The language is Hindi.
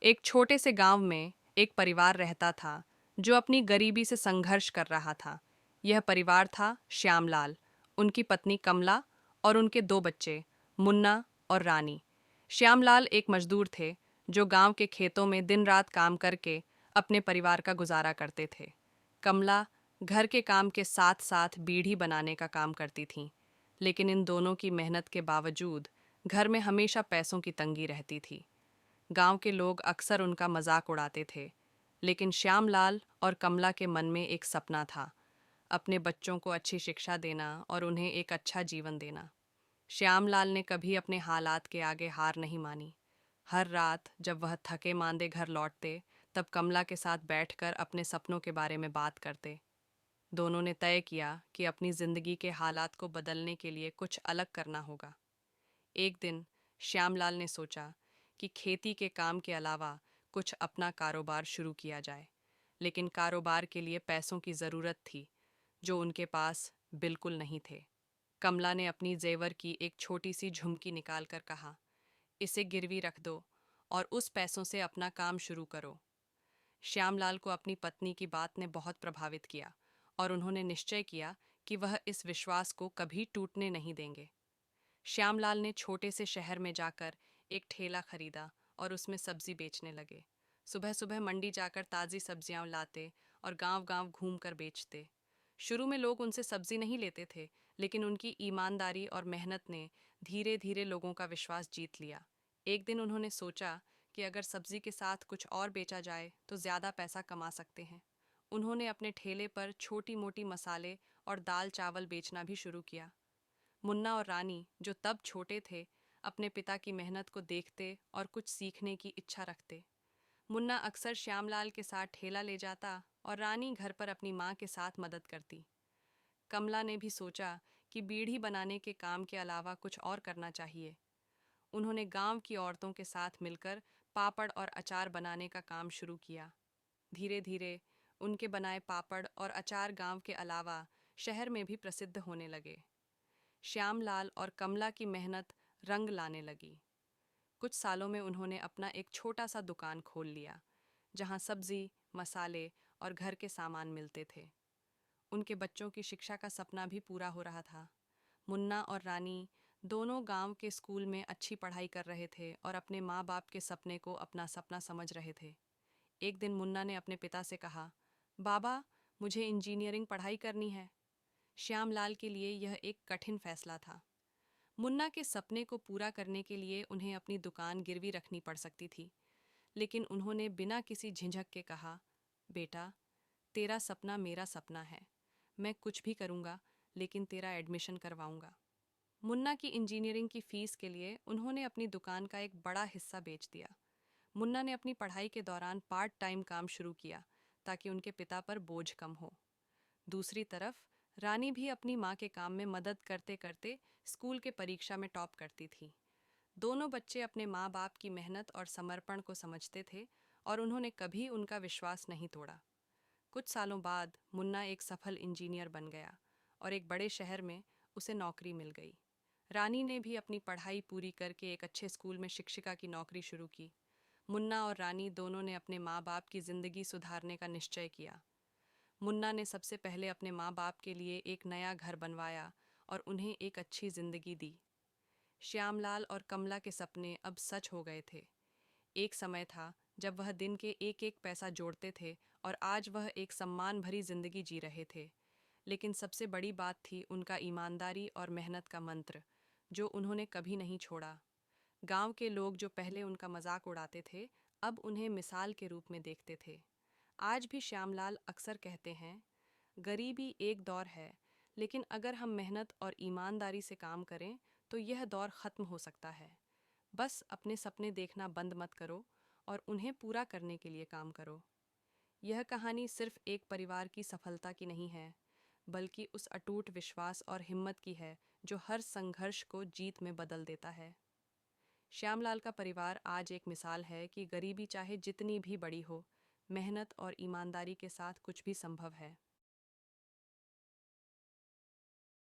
एक छोटे से गांव में एक परिवार रहता था जो अपनी गरीबी से संघर्ष कर रहा था। यह परिवार था श्यामलाल, उनकी पत्नी कमला और उनके दो बच्चे मुन्ना और रानी। श्यामलाल एक मजदूर थे जो गांव के खेतों में दिन रात काम करके अपने परिवार का गुजारा करते थे। कमला घर के काम के साथ साथ बीड़ी बनाने का काम करती थीं, लेकिन इन दोनों की मेहनत के बावजूद घर में हमेशा पैसों की तंगी रहती थी। गांव के लोग अक्सर उनका मजाक उड़ाते थे, लेकिन श्यामलाल और कमला के मन में एक सपना था, अपने बच्चों को अच्छी शिक्षा देना और उन्हें एक अच्छा जीवन देना। श्यामलाल ने कभी अपने हालात के आगे हार नहीं मानी। हर रात जब वह थके मांदे घर लौटते, तब कमला के साथ बैठकर अपने सपनों के बारे में बात करते। दोनों ने तय किया कि अपनी जिंदगी के हालात को बदलने के लिए कुछ अलग करना होगा। एक दिन श्यामलाल ने सोचा कि खेती के काम के अलावा कुछ अपना कारोबार शुरू किया जाए, लेकिन कारोबार के लिए पैसों की ज़रूरत थी जो उनके पास बिल्कुल नहीं थे। कमला ने अपनी जेवर की एक छोटी सी झुमकी निकालकर कहा, इसे गिरवी रख दो और उस पैसों से अपना काम शुरू करो। श्यामलाल को अपनी पत्नी की बात ने बहुत प्रभावित किया और उन्होंने निश्चय किया कि वह इस विश्वास को कभी टूटने नहीं देंगे। श्यामलाल ने छोटे से शहर में जाकर एक ठेला खरीदा और उसमें सब्जी बेचने लगे। सुबह सुबह मंडी जाकर ताज़ी सब्जियां लाते और गांव-गांव घूमकर बेचते। शुरू में लोग उनसे सब्जी नहीं लेते थे, लेकिन उनकी ईमानदारी और मेहनत ने धीरे धीरे लोगों का विश्वास जीत लिया। एक दिन उन्होंने सोचा कि अगर सब्जी के साथ कुछ और बेचा जाए तो ज़्यादा पैसा कमा सकते हैं। उन्होंने अपने ठेले पर छोटी मोटी मसाले और दाल चावल बेचना भी शुरू किया। मुन्ना और रानी, जो तब छोटे थे, अपने पिता की मेहनत को देखते और कुछ सीखने की इच्छा रखते। मुन्ना अक्सर श्यामलाल के साथ ठेला ले जाता और रानी घर पर अपनी माँ के साथ मदद करती। कमला ने भी सोचा कि बीड़ी बनाने के काम के अलावा कुछ और करना चाहिए। उन्होंने गांव की औरतों के साथ मिलकर पापड़ और अचार बनाने का काम शुरू किया। धीरे धीरे उनके बनाए पापड़ और अचार गांव के अलावा शहर में भी प्रसिद्ध होने लगे। श्यामलाल और कमला की मेहनत रंग लाने लगी। कुछ सालों में उन्होंने अपना एक छोटा सा दुकान खोल लिया, जहां सब्जी, मसाले और घर के सामान मिलते थे। उनके बच्चों की शिक्षा का सपना भी पूरा हो रहा था। मुन्ना और रानी दोनों गांव के स्कूल में अच्छी पढ़ाई कर रहे थे और अपने माँ बाप के सपने को अपना सपना समझ रहे थे। एक दिन मुन्ना ने अपने पिता से कहा, बाबा, मुझे इंजीनियरिंग पढ़ाई करनी है। श्यामलाल के लिए यह एक कठिन फैसला था। मुन्ना के सपने को पूरा करने के लिए उन्हें अपनी दुकान गिरवी रखनी पड़ सकती थी, लेकिन उन्होंने बिना किसी झिझक के कहा, बेटा, तेरा सपना मेरा सपना है। मैं कुछ भी करूंगा, लेकिन तेरा एडमिशन करवाऊंगा। मुन्ना की इंजीनियरिंग की फीस के लिए उन्होंने अपनी दुकान का एक बड़ा हिस्सा बेच दिया। मुन्ना ने अपनी पढ़ाई के दौरान पार्ट टाइम काम शुरू किया ताकि उनके पिता पर बोझ कम हो। दूसरी तरफ रानी भी अपनी माँ के काम में मदद करते करते स्कूल के परीक्षा में टॉप करती थी। दोनों बच्चे अपने माँ बाप की मेहनत और समर्पण को समझते थे और उन्होंने कभी उनका विश्वास नहीं तोड़ा। कुछ सालों बाद मुन्ना एक सफल इंजीनियर बन गया और एक बड़े शहर में उसे नौकरी मिल गई। रानी ने भी अपनी पढ़ाई पूरी करके एक अच्छे स्कूल में शिक्षिका की नौकरी शुरू की। मुन्ना और रानी दोनों ने अपने माँ बाप की जिंदगी सुधारने का निश्चय किया। मुन्ना ने सबसे पहले अपने माँ बाप के लिए एक नया घर बनवाया और उन्हें एक अच्छी जिंदगी दी। श्यामलाल और कमला के सपने अब सच हो गए थे। एक समय था जब वह दिन के एक एक पैसा जोड़ते थे और आज वह एक सम्मान भरी जिंदगी जी रहे थे। लेकिन सबसे बड़ी बात थी उनका ईमानदारी और मेहनत का मंत्र, जो उन्होंने कभी नहीं छोड़ा। गांव के लोग जो पहले उनका मजाक उड़ाते थे, अब उन्हें मिसाल के रूप में देखते थे। आज भी श्यामलाल अक्सर कहते हैं, गरीबी एक दौर है, लेकिन अगर हम मेहनत और ईमानदारी से काम करें तो यह दौर ख़त्म हो सकता है। बस अपने सपने देखना बंद मत करो और उन्हें पूरा करने के लिए काम करो। यह कहानी सिर्फ एक परिवार की सफलता की नहीं है, बल्कि उस अटूट विश्वास और हिम्मत की है जो हर संघर्ष को जीत में बदल देता है। श्यामलाल का परिवार आज एक मिसाल है कि गरीबी चाहे जितनी भी बड़ी हो, मेहनत और ईमानदारी के साथ कुछ भी संभव है।